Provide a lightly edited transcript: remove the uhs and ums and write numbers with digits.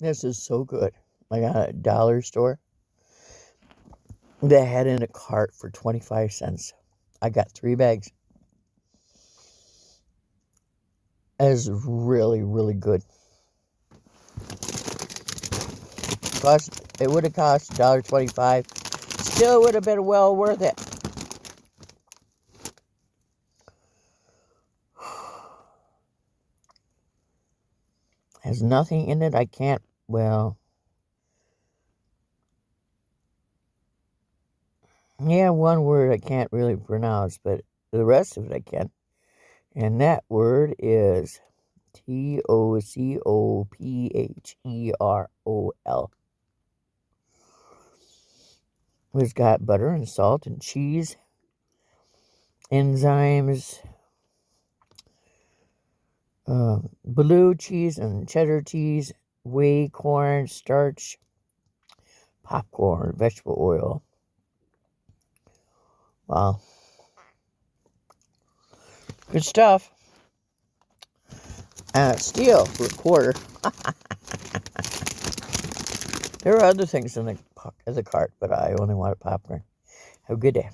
This is so good. I got a dollar store that had in a cart for 25 cents. I got 3 bags. That is really, really good. It would have cost $1.25. Still would have been well worth it. Has nothing in it I can't, well, yeah, one word I can't really pronounce, but the rest of it I can. And that word is Tocopherol. It's got butter and salt and cheese, enzymes, blue cheese and cheddar cheese, whey, corn, starch, popcorn, vegetable oil. Wow. Good stuff. Steel for $1. There are other things in the cart, but I only wanted popcorn. Have a good day.